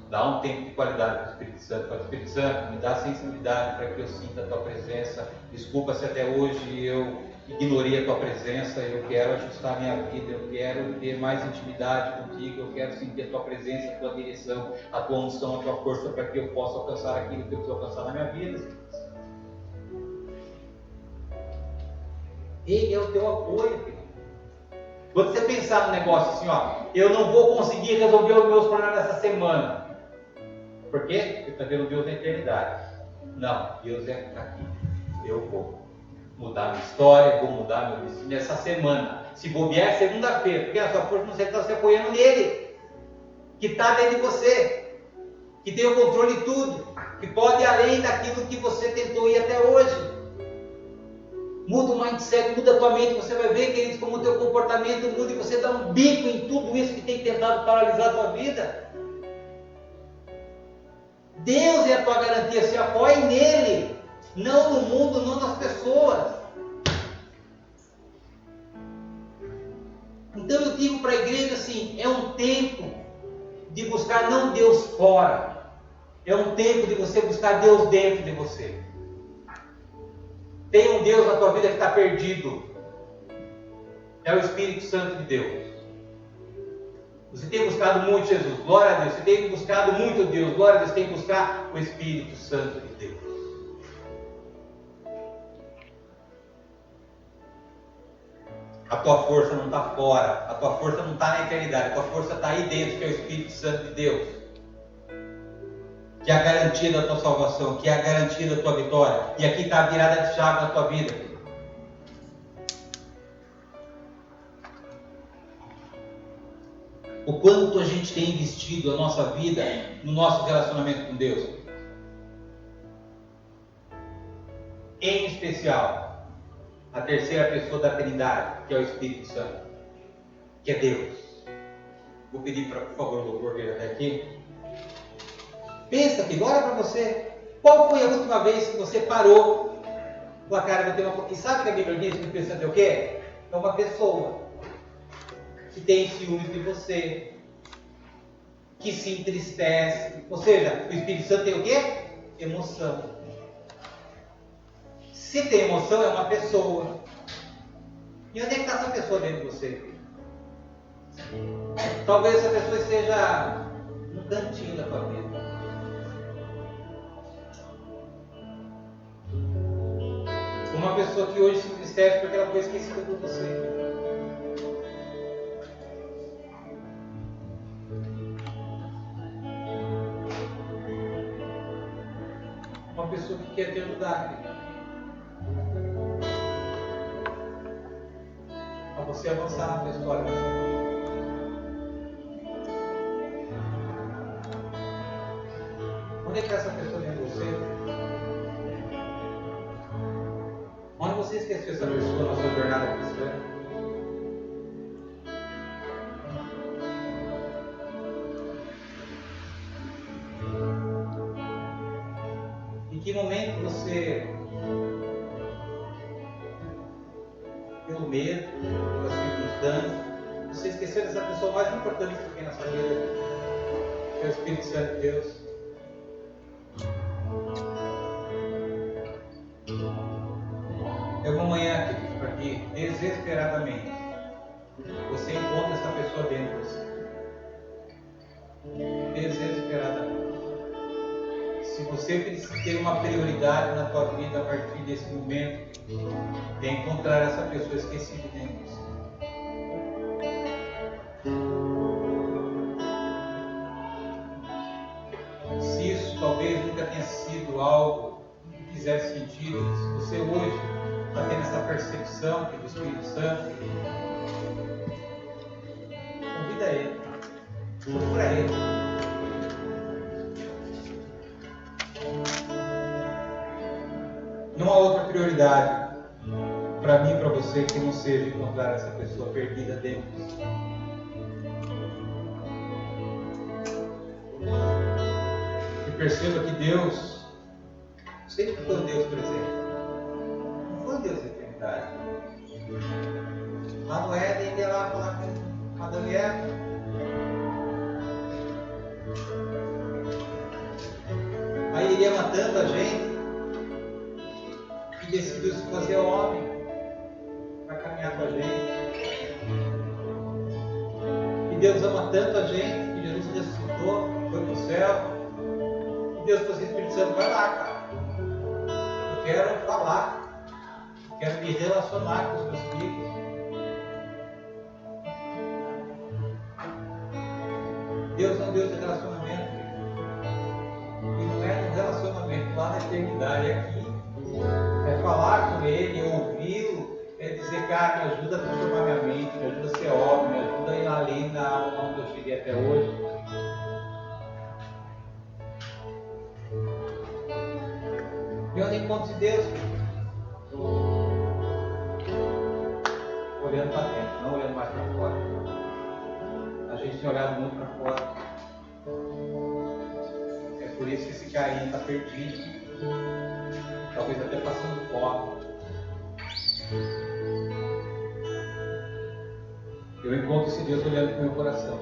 Dá um tempo de qualidade para o Espírito Santo. Para o Espírito Santo, me dá sensibilidade para que eu sinta a tua presença. Desculpa se até hoje eu ignorei a tua presença. Eu quero ajustar a minha vida. Eu quero ter mais intimidade contigo. Eu quero sentir a tua presença, a tua direção, a tua unção, a tua força para que eu possa alcançar aquilo que eu preciso alcançar na minha vida. Ele é o teu apoio, querido. Quando você pensar no negócio assim, ó, eu não vou conseguir resolver os meus problemas nessa semana. Por quê? Porque está vendo Deus na eternidade. Não, Deus é aqui. Eu vou mudar a minha história, vou mudar meu destino essa semana. Se bobear é segunda-feira, porque a sua força não está se apoiando nele, que está dentro de você, que tem o controle de tudo, que pode ir além daquilo que você tentou ir até hoje. Muda o mindset, muda a tua mente, você vai ver, queridos, como o teu comportamento muda e você dá um bico em tudo isso que tem tentado paralisar a tua vida. Deus é a tua garantia, se apoie nele, não no mundo, não nas pessoas. Então eu digo para a igreja assim, é um tempo de buscar não Deus fora, é um tempo de você buscar Deus dentro de você. Tem um Deus na tua vida que está perdido, é o Espírito Santo de Deus. Você tem buscado muito Jesus, glória a Deus. Você tem buscado muito Deus, glória a Deus. Você tem que buscar o Espírito Santo de Deus. A tua força não está fora, a tua força não está na eternidade, a tua força está aí dentro, que é o Espírito Santo de Deus. Que é a garantia da tua salvação, que é a garantia da tua vitória. E aqui está a virada de chave na tua vida. O quanto a gente tem investido a nossa vida no nosso relacionamento com Deus. Em especial, a terceira pessoa da Trindade, que é o Espírito Santo, que é Deus. Vou pedir para, por favor, o louvor vir até aqui. Pensa, filho, olha para você. Qual foi a última vez que você parou com a cara de uma... E sabe que a Bíblia diz que o Espírito Santo é o quê? É uma pessoa que tem ciúmes de você, que se entristece. Ou seja, o Espírito Santo tem o quê? Emoção. Se tem emoção, é uma pessoa. E onde é que está essa pessoa dentro de você? Talvez essa pessoa esteja no cantinho da tua vida. Uma pessoa que hoje se entristece porque ela foi esquecida por você. Uma pessoa que quer te ajudar, para você avançar na tua história. Onde é que está essa pessoa dentro de você? Onde você esqueceu essa pessoa na sua jornada cristã? Em que momento você, pelo medo, pelas circunstâncias, você esqueceu dessa pessoa mais importante que tem na sua vida, que é o Espírito Santo de Deus? É uma manhã, querido, para que desesperadamente você encontre essa pessoa dentro de você. Desesperadamente. Se você ter uma prioridade na tua vida a partir desse momento, é encontrar essa pessoa esquecida dentro de você. Se isso talvez nunca tenha sido algo que fizesse sentido, se você hoje está tendo essa percepção que é do Espírito Santo, convida ele, procura ele. Não há outra prioridade para mim e para você que não seja encontrar essa pessoa perdida dentro de si. E perceba que Deus sempre foi um Deus presente. Não foi um Deus de eternidade. Lá no Éden, ele ia lá falar com Adão e Eva. Aí ele ia matando a gente e decidiu se fazer homem para caminhar com a gente. E Deus ama tanto a gente que Jesus ressuscitou, foi para o céu. E Deus falou assim: Espírito Santo, vai lá, cara. Eu quero falar, eu quero me relacionar com os meus filhos. Deus é um Deus de relacionamento. E não é um relacionamento lá na eternidade, é aqui. É falar com Ele, ouvi-lo, é dizer: cara, me ajuda a transformar minha mente, me ajuda a ser homem, me ajuda a ir além da onde eu cheguei até hoje. E onde encontro de Deus? Olhando para dentro, não olhando mais para fora. A gente tem olhado muito para fora. É por isso que esse carinho está perdido. Talvez até passando fome. Eu encontro esse Deus olhando para o meu coração,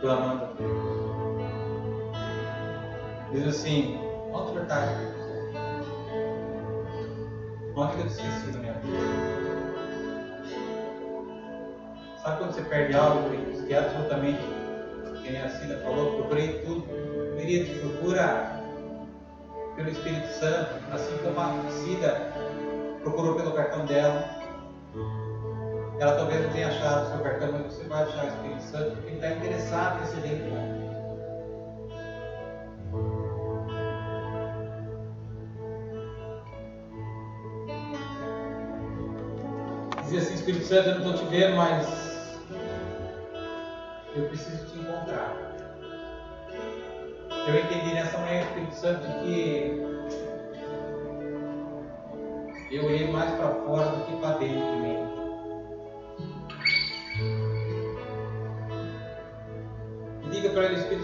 clamando a Deus. Diz assim: onde o Senhor está? Onde que eu te esqueci da minha vida? Sabe quando você perde algo que absolutamente, que nem a Cida falou, procurei tudo, querido, procura pelo Espírito Santo, assim como a Cida procurou pelo cartão dela. Ela talvez não tenha achado o seu cartão, mas você vai achar o Espírito Santo, porque ele está interessado nesse reencontro. Dizia assim: Espírito Santo, eu não estou te vendo, mas eu preciso te encontrar. Eu entendi nessa manhã, Espírito Santo, que eu olhei mais para fora do que para dentro de mim.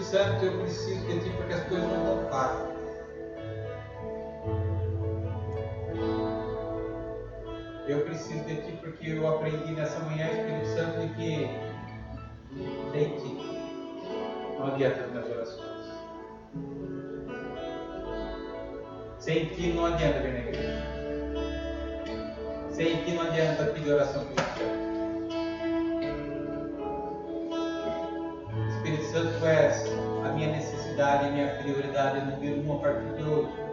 Santo, eu preciso de Ti porque as coisas não vão fácil. Eu preciso de Ti porque eu aprendi nessa manhã, Espírito Santo, de que sem Ti não adianta as minhas orações. Sem Ti não adianta vir na igreja. Sem Ti não adianta pedir oração pelo céu. Espírito Santo, Tu és a minha necessidade, a minha prioridade número 1 a partir de hoje.